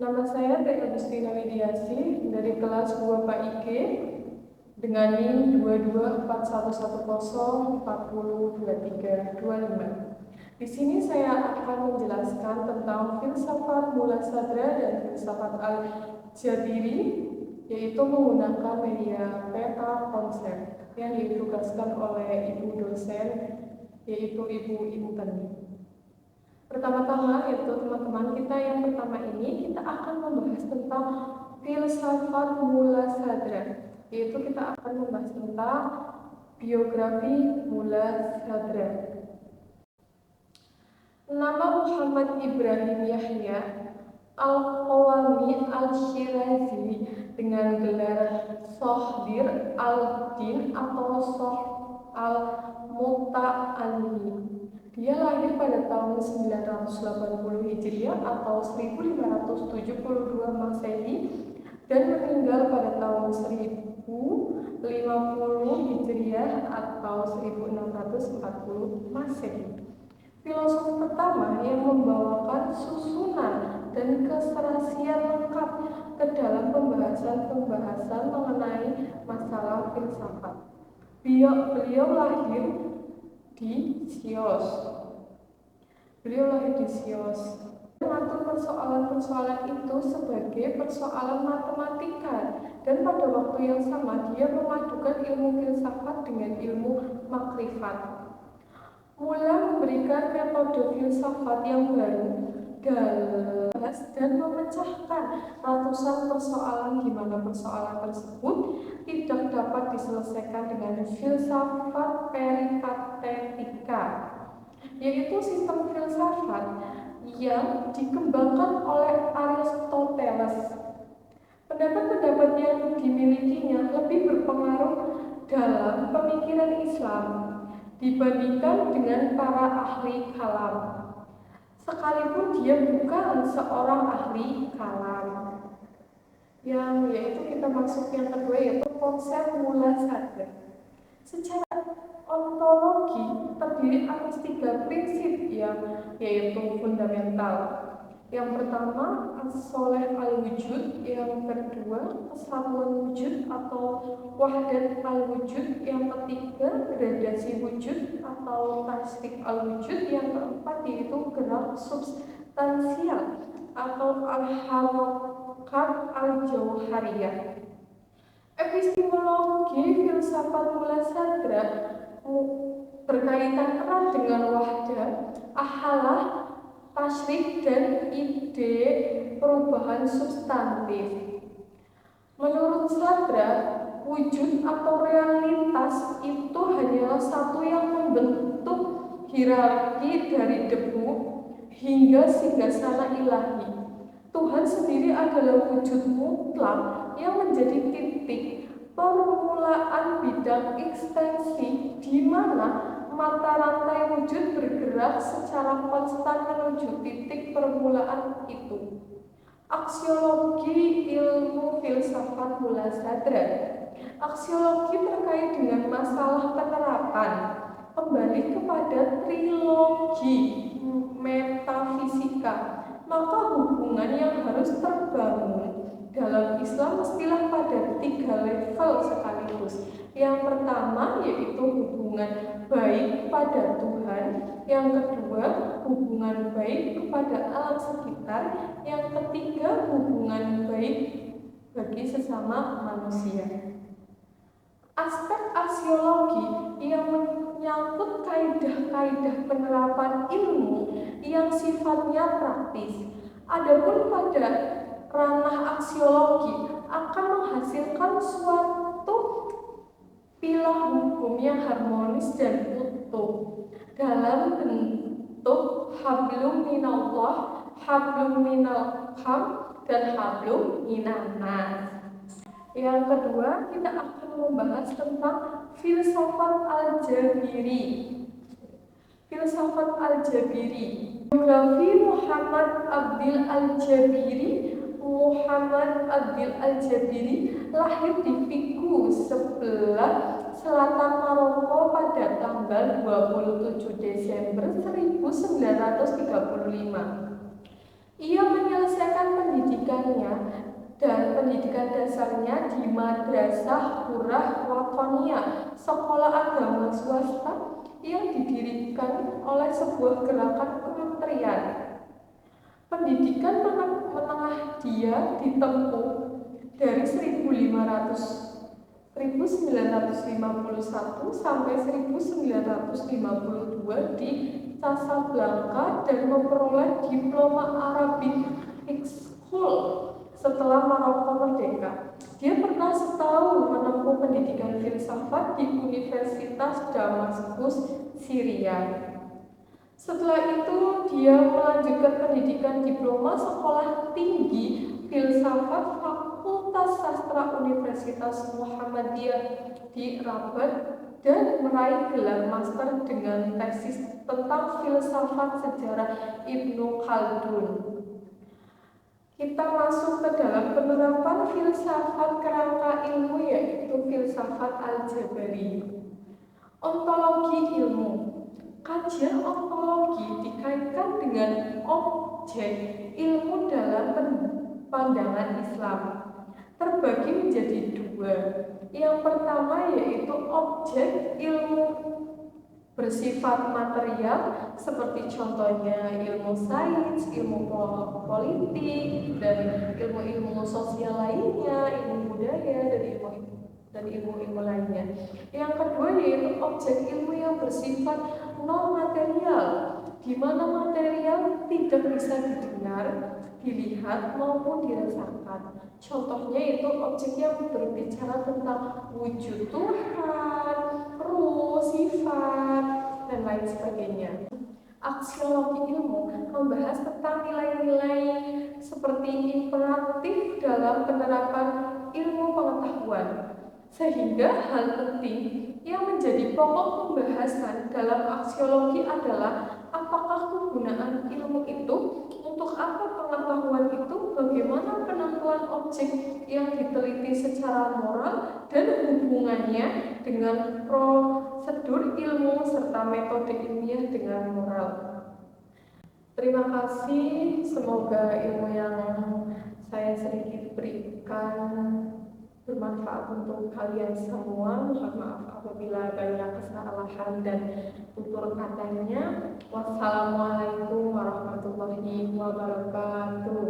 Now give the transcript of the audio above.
Nama saya Teh Agustina Widiasi dari kelas 2 PAIG dengan NIM 224110402325. Di sini saya akan menjelaskan tentang filsafat mula sadra dan filsafat al-Jabiri, yaitu menggunakan media peta konsep yang ditugaskan oleh Ibu dosen, yaitu Ibu Inten. Pertama-tama, yaitu teman-teman kita yang pertama ini, kita akan membahas tentang filsafat mula sadra, yaitu kita akan membahas tentang biografi mula sadra. Nama Muhammad Ibrahim Yahya Al-Qawami Al-Shirazi dengan gelar Sohdir Al-Din atau Soh Al-Muta'alli. Dia lahir pada tahun 980 Hijriah atau 1572 Masehi dan meninggal pada tahun 1050 Hijriah atau 1640 Masehi. Filosof pertama yang membawakan susunan dan keserasian lengkap ke dalam pembahasan mengenai masalah filsafat. Beliau lahir di Sios. Mengatur persoalan-persoalan itu sebagai persoalan matematika, dan pada waktu yang sama dia memadukan ilmu filsafat dengan ilmu makrifat. Mula memberikan metode filsafat yang baru dan memecahkan ratusan persoalan di mana persoalan tersebut tidak dapat diselesaikan dengan filsafat peripatetika, yaitu sistem filsafat yang dikembangkan oleh Aristoteles. Pendapat-pendapat yang dimilikinya lebih berpengaruh dalam pemikiran Islam dibandingkan dengan para ahli kalam, sekalipun dia bukan seorang ahli kalam. Yaitu kita masuk yang kedua, yaitu konsep mula sadra. Secara ontologi terdiri atas 3 prinsip yaitu fundamental. Yang pertama, as-soleh al-wujud. Yang kedua, kesatuan wujud atau wahdat al-wujud. Yang ketiga, gradasi wujud atau tasrik al-wujud. Yang keempat, yaitu gerak substansial atau al-harakat al-jauhariyah. Epistemologi filsafat mula sadra berkaitan erat dengan wahdah, ahalah, tasrik, dan ide perubahan substantif. Menurut sadra, wujud atau realitas itu hanyalah satu yang membentuk hierarki dari debu hingga singgasana ilahi. Tuhan sendiri adalah wujud mutlak yang menjadi titik permulaan bidang ekstensi di mana mata rantai wujud bergerak secara konstan menuju titik permulaan itu. Aksiologi ilmu filsafat mula sadra. Aksiologi terkait dengan masalah penerapan, kembali kepada trilogi metafisika. Maka hubungan yang harus terbangun dalam Islam mestilah pada 3 level sekaligus. Yang pertama yaitu hubungan baik kepada Tuhan, yang kedua hubungan baik kepada alam sekitar, yang ketiga hubungan baik bagi sesama manusia. Aspek aksiologi yang menyangkut kaidah-kaidah penerapan ilmu yang sifatnya praktis. Adapun pada ranah aksiologi akan menghasilkan suatu pilah hukum yang harmonis dan utuh dalam bentuk hablum minallah, hablum minal ham, dan hablum minannas. Yang kedua, kita akan membahas tentang filsafat al-Jabiri. Filsafat al-Jabiri. Biografi Muhammad Abdil al-Jabiri. Muhammad Abdil al-Jabiri lahir di Vigo sebelah selatan Maroko pada tanggal 27 Desember 1935. Ia menyelesaikan pendidikan dan pendidikan dasarnya di Madrasah Hurrah Wathoniyah, sekolah agama swasta yang didirikan oleh sebuah gerakan kementerian. Pendidikan menengah dia ditempuh dari 1951 sampai 1952 di Casablanca dan memperoleh diploma Arabic School setelah Maroko merdeka. Dia pernah setahun menempuh pendidikan filsafat di Universitas Damaskus, Syria. Setelah itu, dia melanjutkan pendidikan diploma sekolah tinggi filsafat Fakultas Sastra Universitas Muhammadiyah di Rabat dan meraih gelar master dengan tesis tentang filsafat sejarah Ibnu Khaldun. Kita masuk ke dalam penerapan filsafat kerangka ilmu, yaitu filsafat Al-Jabari. Ontologi ilmu. Kajian ontologi dikaitkan dengan objek ilmu dalam pandangan Islam. Terbagi menjadi dua. Yang pertama yaitu objek ilmu bersifat material, seperti contohnya ilmu sains, ilmu politik, dan ilmu-ilmu sosial lainnya, ilmu budaya, dan ilmu-ilmu lainnya. Yang kedua yaitu objek ilmu yang bersifat non material, di mana material tidak bisa didengar, dilihat maupun dirasakan. Contohnya itu objek yang berbicara tentang wujud Tuhan, ruh, sifat, dan lain sebagainya. Aksiologi ilmu membahas tentang nilai-nilai seperti imperatif dalam penerapan ilmu pengetahuan. Sehingga hal penting yang menjadi pokok pembahasan dalam aksiologi adalah apakah kegunaan ilmu itu, untuk apa pengetahuan itu, bagaimana penentuan objek yang diteliti secara moral, dan hubungannya dengan prosedur ilmu serta metode ilmiah dengan moral. Terima kasih, semoga ilmu yang saya sedikit berikan bermanfaat untuk kalian semua. Mohon maaf apabila banyak kesalahan dan tutur katanya. Wassalamualaikum warahmatullahi wabarakatuh.